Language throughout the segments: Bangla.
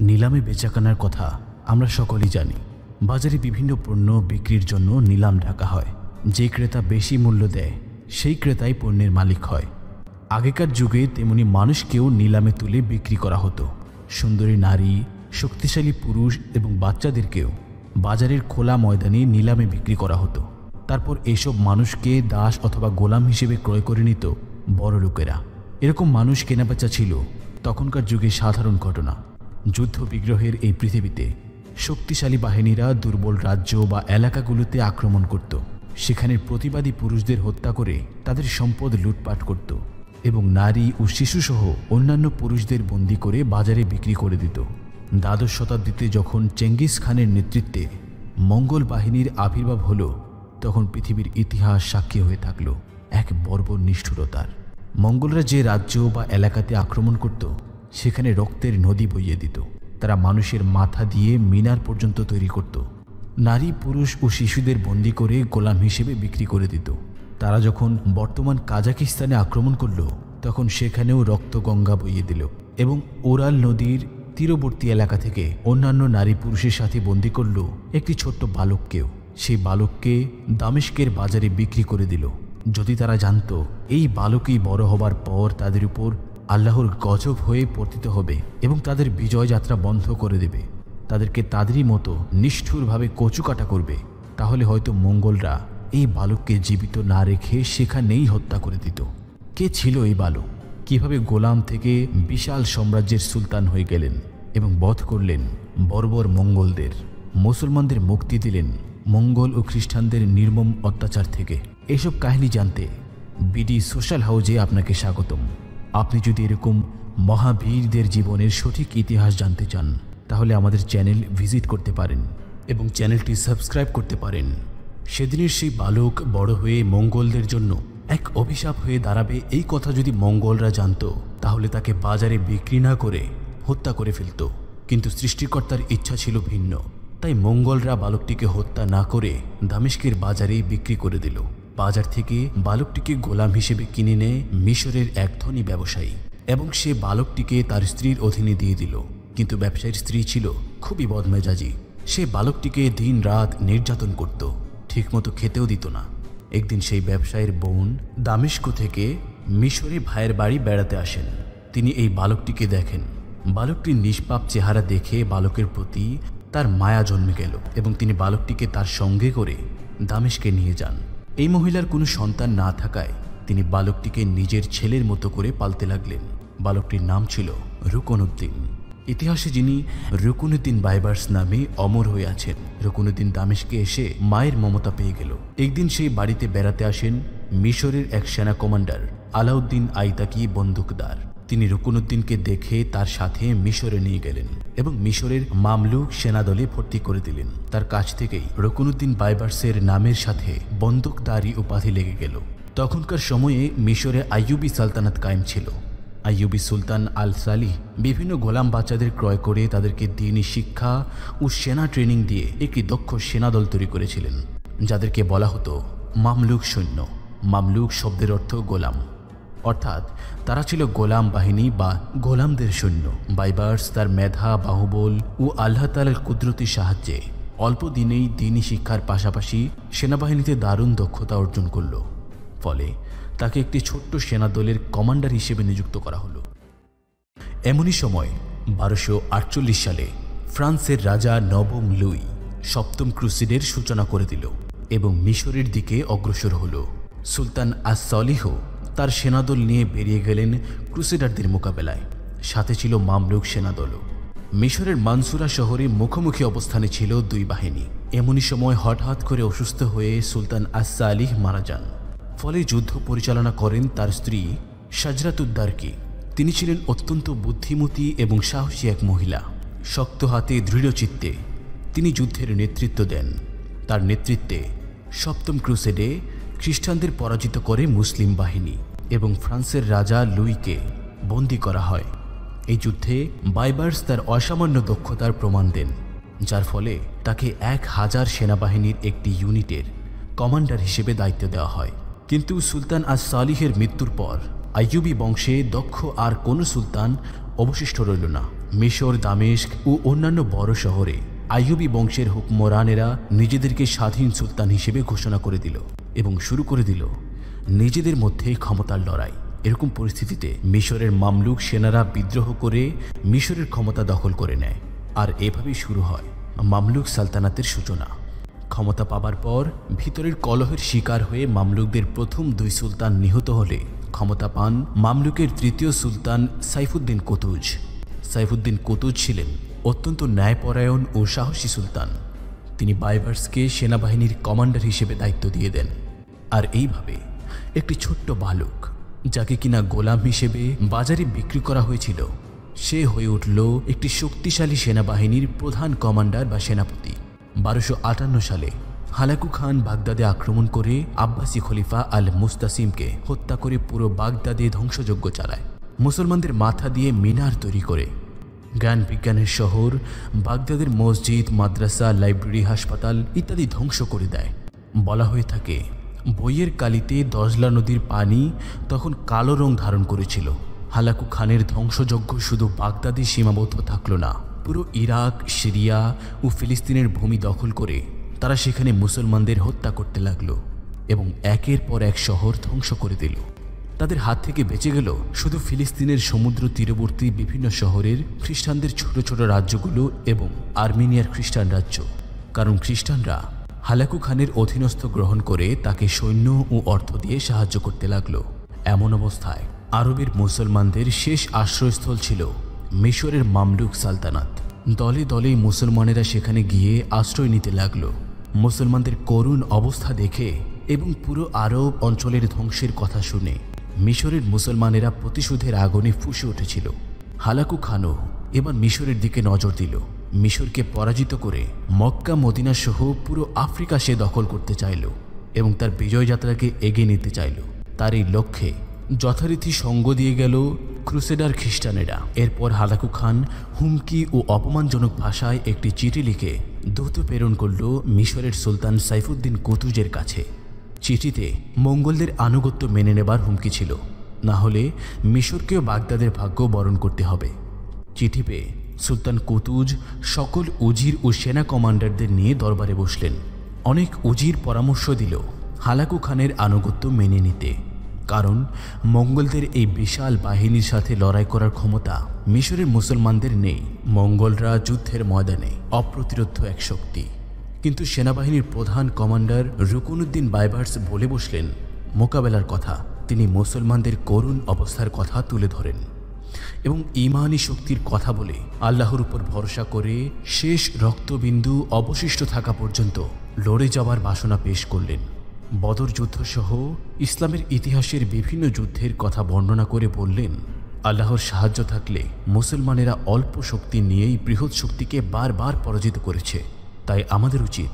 নিলামে বেচাকেনার কথা আমরা সকলেই জানি। বাজারে বিভিন্ন পণ্য বিক্রির জন্য নিলাম ডাকা হয়। যে ক্রেতা বেশি মূল্য দেয় সেই ক্রেতাই পণ্যের মালিক হয়। আগেকার যুগে তেমনি মানুষকেও নিলামে তুলে বিক্রি করা হতো। সুন্দরী নারী, শক্তিশালী পুরুষ এবং বাচ্চাদেরকেও বাজারের খোলা ময়দানে নিলামে বিক্রি করা হতো। তারপর এইসব মানুষকে দাস অথবা গোলাম হিসেবে ক্রয় করে নিত বড় লোকেরা। এরকম মানুষ কেনাবেচা ছিল তখনকার যুগে সাধারণ ঘটনা। যুদ্ধ বিগ্রহের এই পৃথিবীতে শক্তিশালী বাহিনীরা দুর্বল রাজ্য বা এলাকাগুলোতে আক্রমণ করত। সেখানে প্রতিবাদী পুরুষদের হত্যা করে তাদের সম্পদ লুটপাট করত এবং নারী ও শিশুসহ অন্যান্য পুরুষদের বন্দী করে বাজারে বিক্রি করে দিত। দ্বাদশ শতাব্দীতে যখন চেঙ্গিস খানের নেতৃত্বে মঙ্গল বাহিনীর আবির্ভাব হলো, তখন পৃথিবীর ইতিহাস সাক্ষী হয়ে থাকল এক বর্বর নিষ্ঠুরতার। মঙ্গলরা যে রাজ্য বা এলাকাতে আক্রমণ করত সেখানে রক্তের নদী বইয়ে দিত। তারা মানুষের মাথা দিয়ে মিনার পর্যন্ত তৈরি করত। নারী, পুরুষ ও শিশুদের বন্দী করে গোলাম হিসেবে বিক্রি করে দিত। তারা যখন বর্তমান কাজাকিস্তানে আক্রমণ করল, তখন সেখানেও রক্তগঙ্গা বইয়ে দিল এবং ওরাল নদীর তীরবর্তী এলাকা থেকে অন্যান্য নারী পুরুষের সাথে বন্দী করল একটি ছোট্ট বালককেও। সেই বালককে দামেস্কের বাজারে বিক্রি করে দিল। যদি তারা জানত এই বালকই বড় হবার পর তাদের উপর আল্লাহর গজব হয়ে পতিত হবে এবং তাদের বিজয় যাত্রা বন্ধ করে দেবে, তাদেরকে তাদেরই মতো নিষ্ঠুরভাবে কচুকাটা করবে, তাহলে হয়তো মঙ্গলরা এই বালককে জীবিত না রেখে সেখানেই হত্যা করে দিত। কে ছিল এই বালক? কিভাবে গোলাম থেকে বিশাল সাম্রাজ্যের সুলতান হয়ে গেলেন এবং বধ করলেন বর্বর মঙ্গলদের? মুসলমানদের মুক্তি দিলেন মঙ্গল ও খ্রিস্টানদের নির্মম অত্যাচার থেকে। এসব কাহিনী জানতে বিডি সোশ্যাল হাউজে আপনাকে স্বাগতম। আপনি যদি এরকম মহাবীরদের জীবনের সঠিক ইতিহাস জানতে চান, তাহলে আমাদের চ্যানেল ভিজিট করতে পারেন এবং চ্যানেলটি সাবস্ক্রাইব করতে পারেন। সেদিনের সেই বালক বড় হয়ে মঙ্গলদের জন্য এক অভিশাপ হয়ে দাঁড়াবে, এই কথা যদি মঙ্গলরা জানত, তাহলে তাকে বাজারে বিক্রি না করে হত্যা করে ফেলত। কিন্তু সৃষ্টিকর্তার ইচ্ছা ছিল ভিন্ন। তাই মঙ্গলরা বালকটিকে হত্যা না করে দামেস্কের বাজারে বিক্রি করে দিল। বাজার থেকে বালকটিকে গোলাম হিসেবে কিনে নেয় মিশরের এক ধনী ব্যবসায়ী এবং সে বালকটিকে তার স্ত্রীর অধীনে দিয়ে দিল। কিন্তু ব্যবসায়ীর স্ত্রী ছিল খুবই বদমেজাজি। সে বালকটিকে দিন রাত নির্যাতন করত, ঠিকমতো খেতেও দিত না। একদিন সেই ব্যবসায়ীর বোন দামেস্ক থেকে মিশরে ভাইয়ের বাড়ি বেড়াতে আসেন। তিনি এই বালকটিকে দেখেন। বালকটির নিষ্পাপ চেহারা দেখে বালকের প্রতি তার মায়া জন্মে গেল এবং তিনি বালকটিকে তার সঙ্গে করে দামেস্কে নিয়ে যান। এই মহিলার কোনো সন্তান না থাকায় তিনি বালকটিকে নিজের ছেলের মতো করে পালতে লাগলেন। বালকটির নাম ছিল রুকনউদ্দিন। ইতিহাসে যিনি রুকনউদ্দিন বাইবার্স নামে অমর হয়ে আছেন। রুকনউদ্দিন দামেস্কে এসে মায়ের মমতা পেয়ে গেল। একদিন সেই বাড়িতে বেড়াতে আসেন মিশরের এক সেনা কমান্ডার আলাউদ্দিন আইতাকি বন্দুকদার। তিনি রুকনউদ্দিনকে দেখে তার সাথে মিশরে নিয়ে গেলেন এবং মিশরের মামলুক সেনাদলে ভর্তি করে দিলেন। তার কাছ থেকেই রুকনউদ্দিন বাইবার্সের নামের সাথে বন্দুকদারি উপাধি লেগে গেল। তখনকার সময়ে মিশরে আইয়ুবী সালতানাত কায়েম ছিল। আইয়ুবী সুলতান আল সালিহ বিভিন্ন গোলাম বাচ্চাদের ক্রয় করে তাদেরকে দ্বীনি শিক্ষা ও সেনা ট্রেনিং দিয়ে একটি দক্ষ সেনাদল তৈরি করেছিলেন, যাদেরকে বলা হতো মামলুক সৈন্য। মামলুক শব্দের অর্থ গোলাম, অর্থাৎ তারা ছিল গোলাম বাহিনী বা গোলামদের সৈন্য। বাইবার্স তার মেধা, বাহুবল ও আল্লাহ তাআলার কুদরতির সাহায্যে অল্প দিনেই দ্বীনি শিক্ষার পাশাপাশি সেনাবাহিনীতে দারুণ দক্ষতা অর্জন করল। ফলে তাকে একটি ছোট্ট সেনাদলের কমান্ডার হিসেবে নিযুক্ত করা হলো। এমনই সময় 1248 সালে ফ্রান্সের রাজা নবম লুই সপ্তম ক্রুসেডের সূচনা করে দিল এবং মিশরের দিকে অগ্রসর হল। সুলতান আস-সলিহ তার সেনাদল নিয়ে বেরিয়ে গেলেন ক্রুসেডারদের মোকাবেলায়। সাথে ছিল মামলুক সেনাদলও। মিশরের মানসুরা শহরে মুখোমুখি অবস্থানে ছিল দুই বাহিনী। এমনই সময় হঠাৎ করে অসুস্থ হয়ে সুলতান আস-সালিহ মারা যান। ফলে যুদ্ধ পরিচালনা করেন তার স্ত্রী সাজরাতুদ্দারকি। তিনি ছিলেন অত্যন্ত বুদ্ধিমতী এবং সাহসী এক মহিলা। শক্ত হাতে দৃঢ় চিত্তে তিনি যুদ্ধের নেতৃত্ব দেন। তার নেতৃত্বে সপ্তম ক্রুসেডে খ্রিস্টানদের পরাজিত করে মুসলিম বাহিনী এবং ফ্রান্সের রাজা লুইকে বন্দী করা হয়। এই যুদ্ধে বাইবার্স তার অসামান্য দক্ষতার প্রমাণ দেন, যার ফলে তাকে 1000 সেনাবাহিনীর একটি ইউনিটের কমান্ডার হিসেবে দায়িত্ব দেওয়া হয়। কিন্তু সুলতান আস-সালিহের মৃত্যুর পর আইয়ুবী বংশে দক্ষ আর কোনো সুলতান অবশিষ্ট রইল না। মিশর, দামেস্ক ও অন্যান্য বড় শহরে আইয়ুবী বংশের হুকমরানেরা নিজেদেরকে স্বাধীন সুলতান হিসেবে ঘোষণা করে দিল এবং শুরু করে দিল নিজেদের মধ্যে ক্ষমতার লড়াই। এরকম পরিস্থিতিতে মিশরের মামলুক সেনারা বিদ্রোহ করে মিশরের ক্ষমতা দখল করে নেয়, আর এভাবেই শুরু হয় মামলুক সালতানাতের সূচনা। ক্ষমতা পাবার পর ভিতরের কলহের শিকার হয়ে মামলুকদের প্রথম 2 সুলতান নিহত হলে ক্ষমতা পান মামলুকের 3য় সুলতান সাইফুদ্দিন কুতুজ। সাইফুদ্দিন কুতুজ ছিলেন অত্যন্ত ন্যায়পরায়ণ ও সাহসী সুলতান। তিনি বাইবার্সকে সেনাবাহিনীর কমান্ডার হিসেবে দায়িত্ব দিয়ে দেন। আর এইভাবে একটি ছোট্ট বালক, যাকে কিনা গোলাম হিসেবে বাজারে বিক্রি করা হয়েছিল, সে হয়ে উঠল একটি শক্তিশালী সেনাবাহিনীর প্রধান কমান্ডার বা সেনাপতি। 1258 সালে হালাকু খান বাগদাদে আক্রমণ করে আব্বাসি খলিফা আল মুস্তাসিমকে হত্যা করে পুরো বাগদাদে ধ্বংসযজ্ঞ চালায়। মুসলমানদের মাথা দিয়ে মিনার তৈরি করে জ্ঞান বিজ্ঞানের শহর বাগদাদের মসজিদ, মাদ্রাসা, লাইব্রেরি, হাসপাতাল ইত্যাদি ধ্বংস করে দেয়। বলা হয়ে থাকে বইয়ের কালিতে দজলা নদীর পানি তখন কালো রং ধারণ করেছিল। হালাকু খানের ধ্বংসযজ্ঞ শুধু বাগদাদে সীমাবদ্ধ থাকল না, পুরো ইরাক, সিরিয়া ও ফিলিস্তিনের ভূমি দখল করে তারা সেখানে মুসলমানদের হত্যা করতে লাগলো এবং একের পর এক শহর ধ্বংস করে দিল। তাদের হাত থেকে বেঁচে গেল শুধু ফিলিস্তিনের সমুদ্র তীরবর্তী বিভিন্ন শহরের খ্রিস্টানদের ছোট ছোট রাজ্যগুলো এবং আর্মেনিয়ার খ্রিস্টান রাজ্য। কারণ খ্রিস্টানরা হালাকু খানের অধীনস্থ গ্রহণ করে তাকে সৈন্য ও অর্থ দিয়ে সাহায্য করতে লাগলো। এমন অবস্থায় আরবের মুসলমানদের শেষ আশ্রয়স্থল ছিল মিশরের মামলুক সালতানাত। দলে দলে মুসলমানেরা সেখানে গিয়ে আশ্রয় নিতে লাগলো। মুসলমানদের করুণ অবস্থা দেখে এবং পুরো আরব অঞ্চলের ধ্বংসের কথা শুনে মিশরের মুসলমানেরা প্রতিশোধের আগুনে ফুঁসে উঠেছিল। হালাকু খানও এবার মিশরের দিকে নজর দিল। মিশরকে পরাজিত করে মক্কা, মদিনা সহ পুরো আফ্রিকা সে দখল করতে চাইল এবং তার বিজয় যাত্রাকে এগিয়ে নিতে চাইল। তার এই লক্ষ্যে যথারীতি সঙ্গ দিয়ে গেল ক্রুসেডার খ্রিস্টানেরা। এরপর হালাকু খান হুমকি ও অপমানজনক ভাষায় একটি চিঠি লিখে দূত প্রেরণ করল মিশরের সুলতান সাইফুদ্দিন কুতুজের কাছে। চিঠিতে মঙ্গলদের আনুগত্য মেনে নেবার হুমকি ছিল, না হলে মিশরকেও বাগদাদের ভাগ্য বরণ করতে হবে। চিঠি পেয়ে সুলতান কুতুজ সকল উজির ও সেনা কমান্ডারদের নিয়ে দরবারে বসলেন। অনেক উজির পরামর্শ দিল হালাকু খানের আনুগত্য মেনে নিতে, কারণ মঙ্গলদের এই বিশাল বাহিনীর সাথে লড়াই করার ক্ষমতা মিশরের মুসলমানদের নেই। মঙ্গলরা যুদ্ধের ময়দানে অপ্রতিরোধ্য এক শক্তি। কিন্তু সেনাবাহিনীর প্রধান কমান্ডার রুকনুদ্দিন বাইবার্স বলে বসলেন মোকাবেলার কথা। তিনি মুসলমানদের করুণ অবস্থার কথা তুলে ধরেন এবং ঈমানি শক্তির কথা বলে আল্লাহর উপর ভরসা করে শেষ রক্তবিন্দু অবশিষ্ট থাকা পর্যন্ত লড়ে যাওয়ার বাসনা পেশ করলেন। বদর যুদ্ধসহ ইসলামের ইতিহাসের বিভিন্ন যুদ্ধের কথা বর্ণনা করে বললেন, আল্লাহর সাহায্য থাকলে মুসলমানেরা অল্প শক্তি নিয়েই বৃহৎ শক্তিকে বারবার পরাজিত করেছে। তাই আমাদের উচিত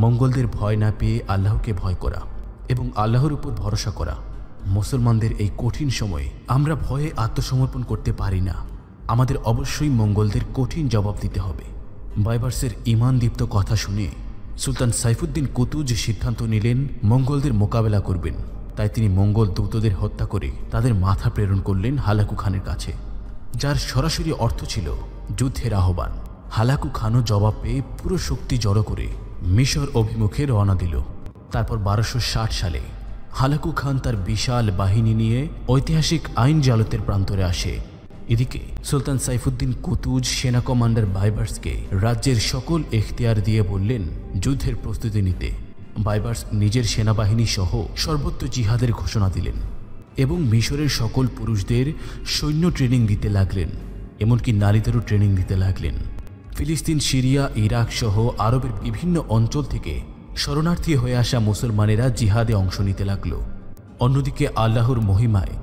মঙ্গলদের ভয় না পেয়ে আল্লাহকে ভয় করা এবং আল্লাহর উপর ভরসা করা। মুসলমানদের এই কঠিন সময়ে আমরা ভয়ে আত্মসমর্পণ করতে পারি না। আমাদের অবশ্যই মঙ্গলদের কঠিন জবাব দিতে হবে। বাইবার্সের ঈমানদীপ্ত কথা শুনে সুলতান সাইফুদ্দিন কুতুজ সিদ্ধান্ত নিলেন মঙ্গলদের মোকাবেলা করবেন। তাই তিনি মঙ্গল দূতদের হত্যা করে তাদের মাথা প্রেরণ করলেন হালাকু খানের কাছে, যার সরাসরি অর্থ ছিল যুদ্ধের আহ্বান। হালাকু খানও জবাব পেয়ে পুরো শক্তি জড়ো করে মিশর অভিমুখে রওনা দিল। তারপর 1260 সালে হালাকু খান তার বিশাল বাহিনী নিয়ে ঐতিহাসিক আইন জালতের প্রান্তরে আসে। এদিকে সুলতান সাইফুদ্দিন কুতুজ সেনা কমান্ডার বাইবার্সকে রাজ্যের সকল এখতিয়ার দিয়ে বললেন যুদ্ধের প্রস্তুতি নিতে। বাইবার্স নিজের সেনাবাহিনী সহ সর্বত্র জিহাদের ঘোষণা দিলেন এবং মিশরের সকল পুরুষদের সৈন্য ট্রেনিং দিতে লাগলেন, এমনকি নারীদেরও ট্রেনিং দিতে লাগলেন। ফিলিস্তিন, সিরিয়া, ইরাক সহ আরবের বিভিন্ন অঞ্চল থেকে শরণার্থী হয়ে আসা মুসলমানেরা জিহাদে অংশ নিতে লাগল। অন্যদিকে আল্লাহর মহিমায়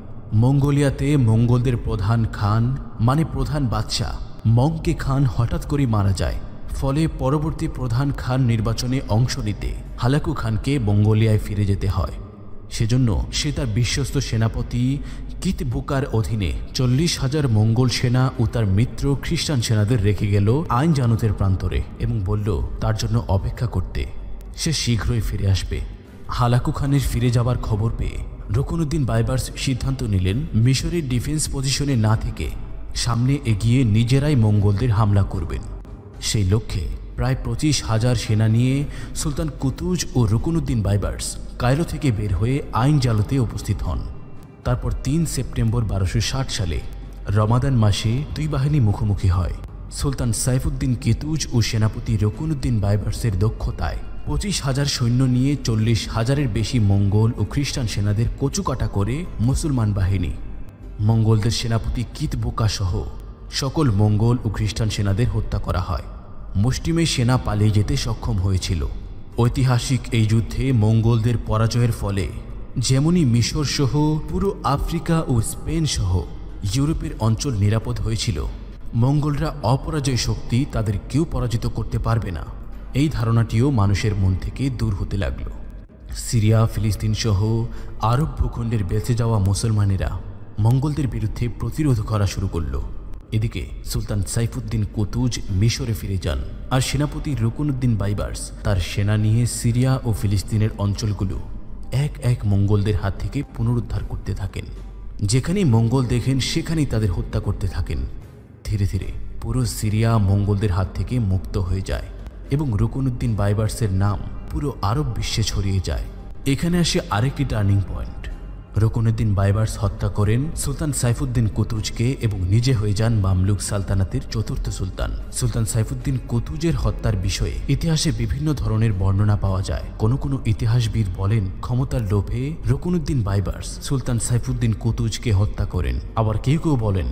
মঙ্গোলিয়াতে মঙ্গলদের প্রধান খান মানে প্রধান বাদশাহ মংকে খান হঠাৎ করে মারা যায়। ফলে পরবর্তী প্রধান খান নির্বাচনে অংশ নিতে হালাকু খানকে মঙ্গোলিয়ায় ফিরে যেতে হয়। সেজন্য সে তার বিশ্বস্ত সেনাপতি কিতবুকার অধীনে 40,000 মঙ্গল সেনা ও তার মিত্র খ্রিস্টান সেনাদের রেখে গেল আইন জানুতের প্রান্তরে এবং বলল তার জন্য অপেক্ষা করতে, সে শীঘ্রই ফিরে আসবে। হালাকু খানের ফিরে যাবার খবর পেয়ে রুকনুদ্দিন বাইবার্স সিদ্ধান্ত নিলেন মিশরের ডিফেন্স পজিশনে না থেকে সামনে এগিয়ে নিজেরাই মঙ্গলদের হামলা করবেন। সেই লক্ষ্যে প্রায় 25,000 সেনা নিয়ে সুলতান কুতুজ ও রুকনুদ্দিন বাইবার্স কায়রো থেকে বের হয়ে আইন জালতে উপস্থিত হন। তারপর 3 সেপ্টেম্বর 1260 সালে রমাদান মাসে দুই বাহিনী মুখোমুখি হয়। সুলতান সাইফুদ্দিন কুতুজ ও সেনাপতি রুকনুদ্দিন বাইবার্সের দক্ষতায় 25,000 সৈন্য নিয়ে 40,000-এর বেশি মঙ্গল ও খ্রিস্টান সেনাদের কচুকাটা করে মুসলমান বাহিনী মঙ্গলদের সেনাপতি কিতবোকা সহ সকল মঙ্গল ও খ্রিস্টান সেনাদের হত্যা করা হয়। মুষ্টিমেয় সেনা পালিয়ে যেতে সক্ষম হয়েছিল। ঐতিহাসিক এই যুদ্ধে মঙ্গলদের পরাজয়ের ফলে যেমনই মিশর সহ পুরো আফ্রিকা ও স্পেন সহ ইউরোপের অঞ্চল নিরাপদ হয়েছিল, মঙ্গলরা অপরাজয় শক্তি, তাদের কেউ পরাজিত করতে পারবে না, এই ধারণাটিও মানুষের মন থেকে দূর হতে লাগল। সিরিয়া, ফিলিস্তিন সহ আরব ভূখণ্ডের বেঁচে যাওয়া মুসলমানেরা মঙ্গলদের বিরুদ্ধে প্রতিরোধ করা শুরু করল। এদিকে সুলতান সাইফুদ্দিন কুতুজ মিশরে ফিরে যান, আর সেনাপতি রুকনুদ্দিন বাইবার্স তার সেনা নিয়ে সিরিয়া ও ফিলিস্তিনের অঞ্চলগুলো এক এক মঙ্গলদের হাত থেকে পুনরুদ্ধার করতে থাকেন। যেখানেই মঙ্গল দেখেন সেখানেই তাদের হত্যা করতে থাকেন। ধীরে ধীরে পুরো সিরিয়া মঙ্গলদের হাত থেকে মুক্ত হয়ে যায় এবং রুকনুদ্দিন বাইবার্সের নাম পুরো আরব বিশ্বে ছড়িয়ে যায়। এখানে আসে আরেকটি টার্নিং পয়েন্ট। রুকনুদ্দিন বাইবার্স হত্যা করেন সুলতান সাইফুদ্দিন কুতুজকে এবং নিজে হয়ে যান মামলুক সালতানাতের চতুর্থ সুলতান। সুলতান সাইফুদ্দিন কুতুজের হত্যার বিষয়ে ইতিহাসে বিভিন্ন ধরনের বর্ণনা পাওয়া যায়। কোনো কোনো ইতিহাসবিদ বলেন ক্ষমতার লোভে রুকনুদ্দিন বাইবার্স সুলতান সাইফুদ্দিন কুতুজকে হত্যা করেন। আবার কেউ কেউ বলেন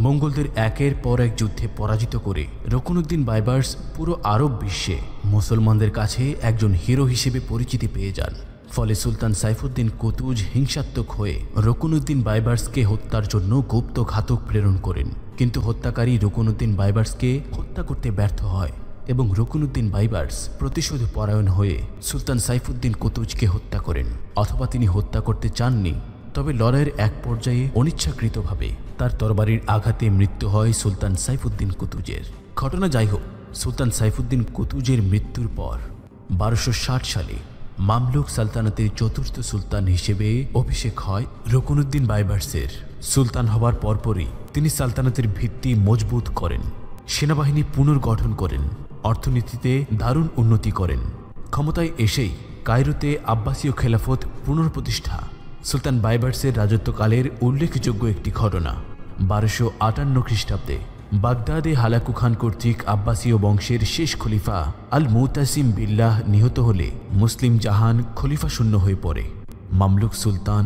মঙ্গলদের একের পর এক যুদ্ধে পরাজিত করে রুকনুদ্দিন বাইবার্স পুরো আরব বিশ্বে মুসলমানদের কাছে একজন হিরো হিসেবে পরিচিতি পেয়ে যান। ফলে সুলতান সাইফুদ্দিন কুতুজ হিংসাত্মক হয়ে রুকনুদ্দিন বাইবার্সকে হত্যার জন্য গুপ্ত ঘাতক প্রেরণ করেন, কিন্তু হত্যাকারী রুকনুদ্দিন বাইবার্সকে হত্যা করতে ব্যর্থ হয় এবং রুকনুদ্দিন বাইবার্স প্রতিশোধ পরায়ণ হয়ে সুলতান সাইফুদ্দিন কুতুজকে হত্যা করেন। অথবা তিনি হত্যা করতে চাননি, তবে লড়াইয়ের এক পর্যায়ে অনিচ্ছাকৃতভাবে তার তরবারির আঘাতে মৃত্যু হয় সুলতান সাইফুদ্দিন কুতুজের। ঘটনা যাই হোক, সুলতান সাইফুদ্দিন কুতুজের মৃত্যুর পর 1260 সালে মামলুক সালতানাতের চতুর্থ সুলতান হিসেবে অভিষেক হয় রুকনুদ্দিন বাইবার্সের। সুলতান হবার পরপরই তিনি সালতানাতের ভিত্তি মজবুত করেন, সেনাবাহিনী পুনর্গঠন করেন, অর্থনীতিতে দারুণ উন্নতি করেন। ক্ষমতায় এসেই কায়রোতে আব্বাসীয় খেলাফত পুনঃপ্রতিষ্ঠা সুলতান বাইবার্সের রাজত্বকালের উল্লেখযোগ্য একটি ঘটনা। 1258 খ্রিস্টাব্দে বাগদাদে হালাকু খান কর্তৃক আব্বাসীয় বংশের শেষ খলিফা আল মুতাসিম বিল্লাহ নিহত হলে মুসলিম জাহান খলিফা শূন্য হয়ে পড়ে। মামলুক সুলতান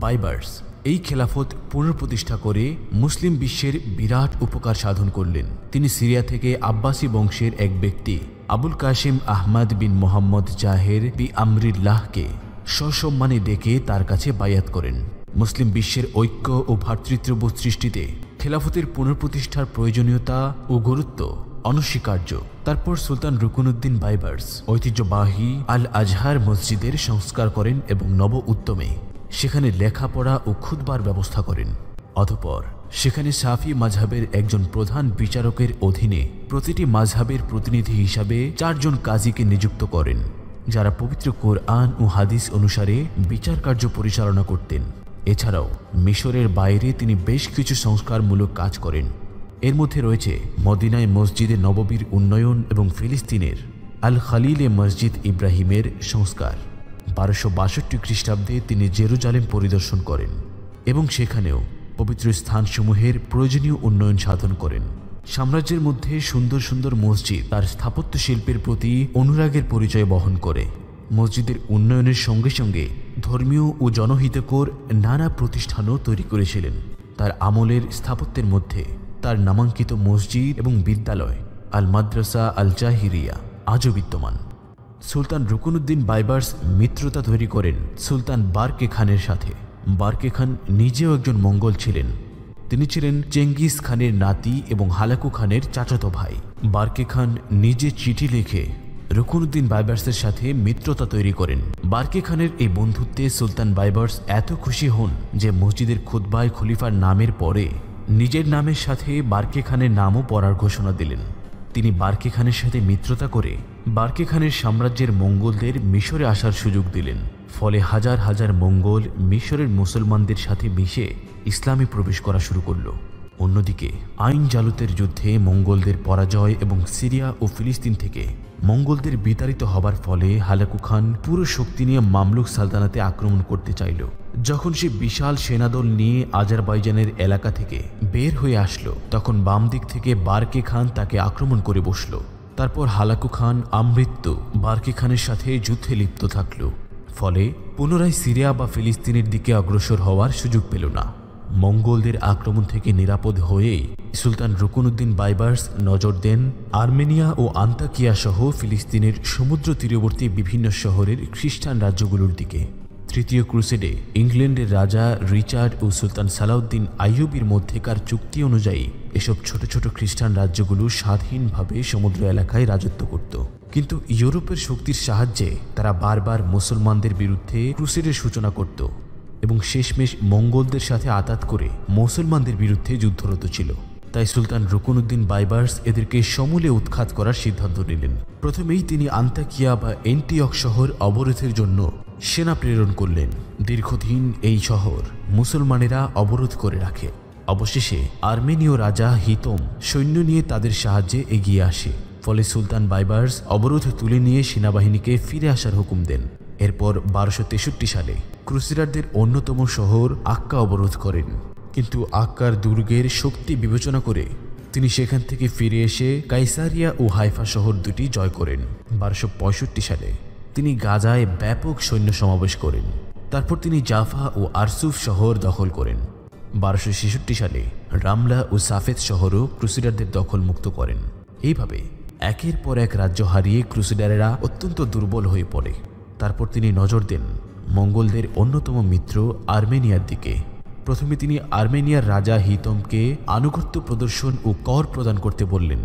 বাইবার্স এই খেলাফত পুনঃপ্রতিষ্ঠা করে মুসলিম বিশ্বের বিরাট উপকার সাধন করলেন। তিনি সিরিয়া থেকে আব্বাসী বংশের এক ব্যক্তি আবুল কাসিম আহমদ বিন মোহাম্মদ জাহের বি আমরিল্লাহকে সসম্মানে ডেকে তার কাছে বায়াত করেন। মুসলিম বিশ্বের ঐক্য ও ভ্রাতৃত্ববোধ সৃষ্টিতে খেলাফতের পুনঃপ্রতিষ্ঠার প্রয়োজনীয়তা ও গুরুত্ব অনস্বীকার্য। তারপর সুলতান রুকনুদ্দিন বাইবার্স ঐতিহ্যবাহী আল আজহার মসজিদের সংস্কার করেন এবং নব উদ্যমে সেখানে লেখাপড়া ও খুতবার ব্যবস্থা করেন। অতঃপর সেখানে শাফি মাযহাবের একজন প্রধান বিচারকের অধীনে প্রতিটি মাযহাবের প্রতিনিধি হিসাবে 4 জন কাজীকে নিযুক্ত করেন, যারা পবিত্র কোরআন ও হাদিস অনুসারে বিচার কার্য পরিচালনা করতেন। এছাড়াও মিশরের বাইরে তিনি বেশ কিছু সংস্কারমূলক কাজ করেন। এর মধ্যে রয়েছে মদিনায় মসজিদে নববীর উন্নয়ন এবং ফিলিস্তিনের আল খালিলে মসজিদ ইব্রাহিমের সংস্কার। 1262 খ্রিস্টাব্দে তিনি জেরুজালেম পরিদর্শন করেন এবং সেখানেও পবিত্র স্থানসমূহের প্রয়োজনীয় উন্নয়ন সাধন করেন। সাম্রাজ্যের মধ্যে সুন্দর সুন্দর মসজিদ তার স্থাপত্য শিল্পের প্রতি অনুরাগের পরিচয় বহন করে। মসজিদের উন্নয়নের সঙ্গে সঙ্গে ধর্মীয় ও জনহিতকর নানা প্রতিষ্ঠানও তৈরি করেছিলেন। তার আমলের স্থাপত্যের মধ্যে তার নামাঙ্কিত মসজিদ এবং বিদ্যালয় আল মাদ্রাসা আল জাহিরিয়া আজও বিদ্যমান। সুলতান রুকনুদ্দিন বাইবার্স মিত্রতা তৈরি করেন সুলতান বারকে খানের সাথে। বারকে খান নিজেও একজন মঙ্গল ছিলেন। তিনি ছিলেন চেঙ্গিস খানের নাতি এবং হালাকু খানের চাচাতো ভাই। বারকে খান নিজে চিঠি লিখে রুকনুদ্দিন বাইবার্সের সাথে মিত্রতা তৈরি করেন। বারকে খানের এই বন্ধুত্বে সুলতান বাইবার্স এত খুশি হন যে মসজিদের খুতবায় খলিফার নামের পরে নিজের নামের সাথে বারকে খানের নামও পড়ার ঘোষণা দিলেন। তিনি বারকে খানের সাথে মিত্রতা করে বারকে খানের সাম্রাজ্যের মঙ্গলদের মিশরে আসার সুযোগ দিলেন। ফলে হাজার হাজার মঙ্গল মিশরের মুসলমানদের সাথে মিশে ইসলামে প্রবেশ করা শুরু করল। অন্যদিকে আইন জালুতের যুদ্ধে মঙ্গলদের পরাজয় এবং সিরিয়া ও ফিলিস্তিন থেকে মঙ্গলদের বিতাড়িত হবার ফলে হালাকু খান পুরো শক্তি নিয়ে মামলুক সালতানাতে আক্রমণ করতে চাইল। যখন সে বিশাল সেনাদল নিয়ে আজারবাইজানের এলাকা থেকে বের হয়ে আসলো, তখন বাম দিক থেকে বারকে খান তাকে আক্রমণ করে বসল। তারপর হালাকু খান আমৃত্যু বারকে খানের সাথে যুদ্ধে লিপ্ত থাকল, ফলে পুনরায় সিরিয়া বা ফিলিস্তিনের দিকে অগ্রসর হওয়ার সুযোগ পেল না। মঙ্গলদের আক্রমণ থেকে নিরাপদ হয়েই সুলতান রুকনুদ্দিন বাইবার্স নজর দেন আর্মেনিয়া ও আন্তাকিয়া সহ ফিলিস্তিনের সমুদ্র তীরবর্তী বিভিন্ন শহরের খ্রিস্টান রাজ্যগুলোর দিকে। তৃতীয় ক্রুসেডে ইংল্যান্ডের রাজা রিচার্ড ও সুলতান সালাউদ্দিন আইয়ুবীর মধ্যেকার চুক্তি অনুযায়ী এসব ছোট ছোট খ্রিস্টান রাজ্যগুলো স্বাধীনভাবে সমুদ্র এলাকায় রাজত্ব করত। কিন্তু ইউরোপের শক্তির সাহায্যে তারা বারবার মুসলমানদের বিরুদ্ধে ক্রুসেডের সূচনা করত এবং শেষমেশ মঙ্গলদের সাথে আতাত করে মুসলমানদের বিরুদ্ধে যুদ্ধরত ছিল। তাই সুলতান রুকনুদ্দিন বাইবার্স এদেরকে সমূলে উৎখাত করার সিদ্ধান্ত নিলেন। প্রথমেই তিনি আন্তাকিয়া বা এন্টিয়ক শহর অবরোধের জন্য সেনা প্রেরণ করলেন। দীর্ঘদিন এই শহর মুসলমানেরা অবরোধ করে রাখে। অবশেষে আর্মেনীয় রাজা হিতম সৈন্য নিয়ে তাদের সাহায্যে এগিয়ে আসে। ফলে সুলতান বাইবার্স অবরোধ তুলে নিয়ে সেনাবাহিনীকে ফিরে আসার হুকুম দেন। এরপর 1263 সালে ক্রুসেডারদের অন্যতম শহর আক্কা অবরোধ করেন, কিন্তু আক্কার দুর্গের শক্তি বিবেচনা করে তিনি সেখান থেকে ফিরে এসে কাইসারিয়া ও হাইফা শহর দুটি জয় করেন। 1265 সালে তিনি গাজায় ব্যাপক সৈন্য সমাবেশ করেন। তারপর তিনি জাফা ও আরসুফ শহর দখল করেন। 1266 সালে রামলা ও সাফেদ শহরও ক্রুসেডারদের দখলমুক্ত করেন। এইভাবে একের পর এক রাজ্য হারিয়ে ক্রুসেডারেরা অত্যন্ত দুর্বল হয়ে পড়ে। তারপর তিনি নজর দেন মঙ্গলদের অন্যতম মিত্র আর্মেনিয়ার দিকে। প্রথমে তিনি আর্মেনিয়ার রাজা হিতমকে আনুগত্য প্রদর্শন ও কর প্রদান করতে বললেন,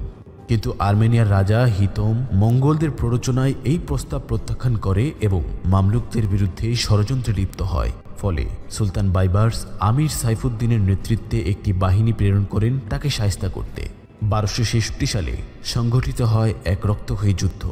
কিন্তু আর্মেনিয়ার রাজা হিতম মঙ্গলদের প্ররোচনায় এই প্রস্তাব প্রত্যাখ্যান করে এবং মামলুকদের বিরুদ্ধে ষড়যন্ত্রে লিপ্ত হয়। ফলে সুলতান বাইবার্স আমির সাইফুদ্দিনের নেতৃত্বে একটি বাহিনী প্রেরণ করেন তাকে শায়েস্তা করতে। 1266 সালে সংঘটিত হয় এক রক্তক্ষয়ী যুদ্ধ।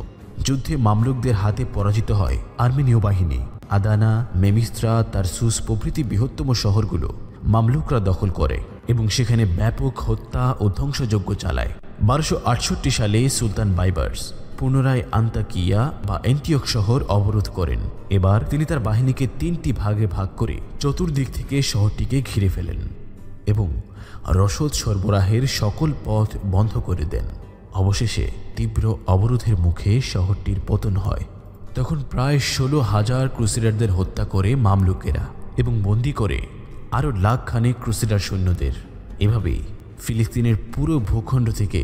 যুদ্ধে মামলুকদের হাতে পরাজিত হয় আর্মেনীয় বাহিনী। আদানা, মেমিস্ত্রা, তারসুস প্রভৃতি বৃহত্তম শহরগুলো মামলুকরা দখল করে এবং সেখানে ব্যাপক হত্যা ও ধ্বংসযজ্ঞ চালায়। 1268 সালে সুলতান বাইবার্স পুনরায় আন্তাকিয়া বা এন্টিয়ক শহর অবরোধ করেন। এবার তিনি তার বাহিনীকে 3টি ভাগে ভাগ করে চতুর্দিক থেকে শহরটিকে ঘিরে ফেলেন এবং রসদ সরবরাহের সকল পথ বন্ধ করে দেন। অবশেষে তীব্র অবরোধের মুখে শহরটির পতন হয়। তখন প্রায় 16,000 ক্রুসেডারদের হত্যা করে মামলুকেরা এবং বন্দী করে আরও লাখখানেক ক্রুসেডার সৈন্যদের। এভাবেই ফিলিস্তিনের পুরো ভূখণ্ড থেকে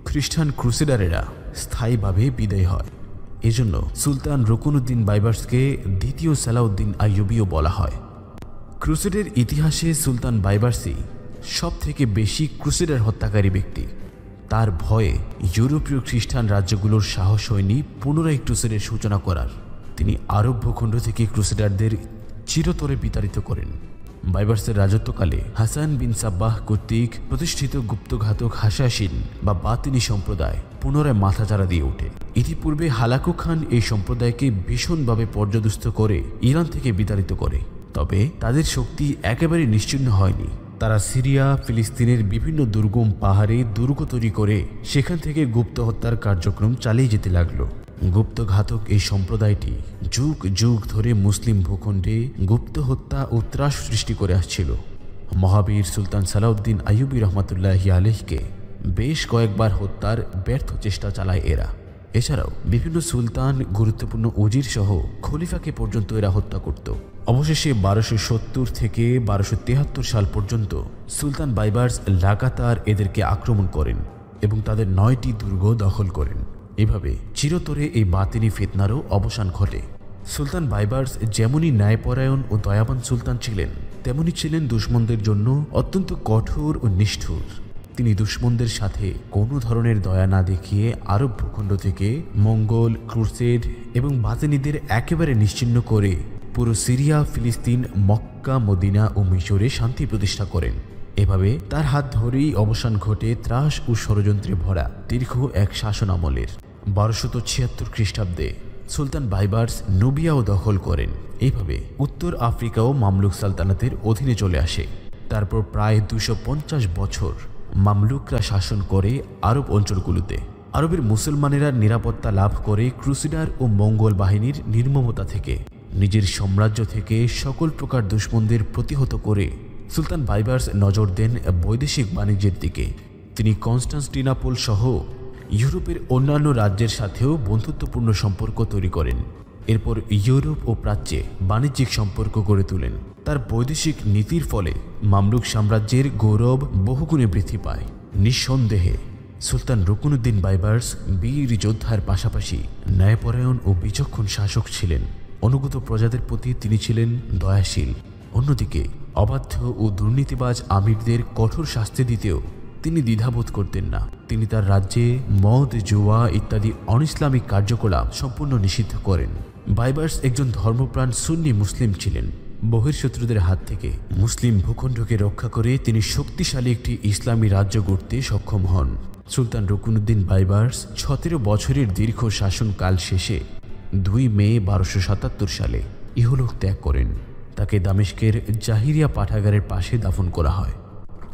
খ্রিস্টান ক্রুসেডারেরা স্থায়ীভাবে বিদায় হয়। এজন্য সুলতান রুকনুদ্দিন বাইবার্সকে দ্বিতীয় সালাউদ্দিন আইয়ুবীও বলা হয়। ক্রুসেডের ইতিহাসে সুলতান বাইবার্সই সব থেকে বেশি ক্রুসেডার হত্যাকারী ব্যক্তি। তার ভয়ে ইউরোপীয় খ্রিস্টান রাজ্যগুলোর সাহস হয়নি পুনরায় ক্রুসেডের সূচনা করার। তিনি আরব ভূখণ্ড থেকে ক্রুসেডারদের চিরতরে বিতাড়িত করেন। বাইবার্সের রাজত্বকালে হাসান বিন সাব্বাহ কর্তৃক প্রতিষ্ঠিত গুপ্তঘাতক হাসাসিন বা বাতিনি সম্প্রদায় পুনরায় মাথাচাড়া দিয়ে ওঠে। ইতিপূর্বে হালাকু খান এই সম্প্রদায়কে ভীষণভাবে পর্যদুস্ত করে ইরান থেকে বিতাড়িত করে। তবে তাদের শক্তি একেবারে নিশ্চিহ্ন হয়নি। তারা সিরিয়া, ফিলিস্তিনের বিভিন্ন দুর্গম পাহাড়ে দুর্গ তৈরি করে সেখান থেকে গুপ্ত হত্যার কার্যক্রম চালিয়ে যেতে লাগলো। গুপ্তঘাতক এই সম্প্রদায়টি যুগ যুগ ধরে মুসলিম ভূখণ্ডে গুপ্ত হত্যা ও ত্রাস সৃষ্টি করে আসছিল। মহাবীর সুলতান সালাউদ্দিন আইয়ুবী রহমাতুল্লাহি আলাইহিকে বেশ কয়েকবার হত্যার ব্যর্থ চেষ্টা চালায় এরা। এছাড়াও বিভিন্ন সুলতান, গুরুত্বপূর্ণ উজির সহ খলিফাকে পর্যন্ত এরা হত্যা করত। অবশেষে 1270 থেকে 1273 সাল পর্যন্ত সুলতান বাইবার্স লাগাতার এদেরকে আক্রমণ করেন এবং তাদের 9টি দুর্গ দখল করেন। এভাবে চিরতরে এই বাতিনি ফিতনারও অবসান ঘটে। সুলতান বাইবার্স যেমনই ন্যায়পরায়ণ ও দয়াবান সুলতান ছিলেন, তেমনি ছিলেন দুশমনদের জন্য অত্যন্ত কঠোর ও নিষ্ঠুর। তিনি দুশমনদের সাথে কোনো ধরনের দয়া না দেখিয়ে আরব ভূখণ্ড থেকে মঙ্গল, ক্রুসেড এবং বাতিনিদের একেবারে নিশ্চিহ্ন করে পুরো সিরিয়া, ফিলিস্তিন, মক্কা, মদিনা ও মিশরে শান্তি প্রতিষ্ঠা করেন। এভাবে তার হাত ধরেই অবসান ঘটে ত্রাস ও ষড়যন্ত্রে ভরা দীর্ঘ এক শাসন আমলের। 1276 খ্রিস্টাব্দে সুলতান বাইবার্স নুবিয়াও দখল করেন। এইভাবে উত্তর আফ্রিকাও মামলুক সালতানাতের অধীনে চলে আসে। তারপর প্রায় 250 বছর মামলুকরা শাসন করে আরব অঞ্চলগুলোতে। আরবের মুসলমানেরা নিরাপত্তা লাভ করে ক্রুসেডার ও মঙ্গল বাহিনীর নির্মমতা থেকে, নিজের সাম্রাজ্য থেকে সকল প্রকার দুশমনদের প্রতিহত করে সুলতান বাইবার্স নজর দেন বৈদেশিক বাণিজ্যের দিকে। তিনি কনস্টান্টিনোপল সহ ইউরোপের অন্যান্য রাজ্যের সাথেও বন্ধুত্বপূর্ণ সম্পর্ক তৈরি করেন। এরপর ইউরোপ ও প্রাচ্যে বাণিজ্যিক সম্পর্ক গড়ে তোলেন। তার বৈদেশিক নীতির ফলে মামলুক সাম্রাজ্যের গৌরব বহুগুণে বৃদ্ধি পায়। নিঃসন্দেহে সুলতান রুকনুদ্দিন বাইবার্স বীর যোদ্ধার পাশাপাশি ন্যায়পরায়ণ ও বিচক্ষণ শাসক ছিলেন। অনুগত প্রজাদের প্রতি তিনি ছিলেন দয়াশীল। অন্যদিকে অবাধ্য ও দুর্নীতিবাজ আমিরদের কঠোর শাস্তি দিতেও তিনি দ্বিধাবোধ করতেন না। তিনি তার রাজ্যে মদ, জুয়া ইত্যাদি অনইসলামিক কার্যকলাপ সম্পূর্ণ নিষিদ্ধ করেন। বাইবার্স একজন ধর্মপ্রাণ সুন্নি মুসলিম ছিলেন। বহির্শত্রুদের হাত থেকে মুসলিম ভূখণ্ডকে রক্ষা করে তিনি শক্তিশালী একটি ইসলামী রাজ্য গড়তে সক্ষম হন। সুলতান রুকনুদ্দিন বাইবার্স 17 বছরের দীর্ঘ শাসনকাল শেষে 2 মে 1277 সালে ইহলোক ত্যাগ করেন। তাকে দামেস্কের জাহিরিয়া পাঠাগারের পাশে দাফন করা হয়।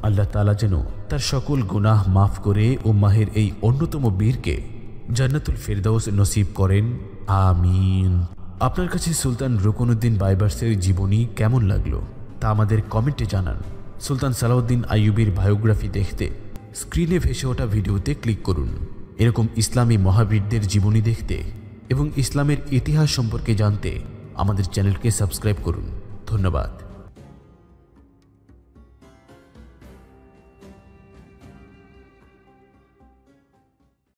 আল্লাহ তাআলা যেন তার সকল গুনাহ মাফ করে উম্মাহের এই অন্যতম বীরকে জান্নাতুল ফেরদাউস নসিব করেন, আমিন। আপনার কাছে সুলতান রুকনুদ্দিন বাইবার্সের জীবনী কেমন লাগলো তা আমাদের কমেন্টে জানান। সুলতান সালাউদ্দিন আইয়ুবীর বায়োগ্রাফি দেখতে স্ক্রিনে ভেসে ওঠা ভিডিওতে ক্লিক করুন। এরকম ইসলামী মহাবীরদের জীবনী দেখতে এবং ইসলামের ইতিহাস সম্পর্কে জানতে আমাদের চ্যানেলকে সাবস্ক্রাইব করুন। ধন্যবাদ।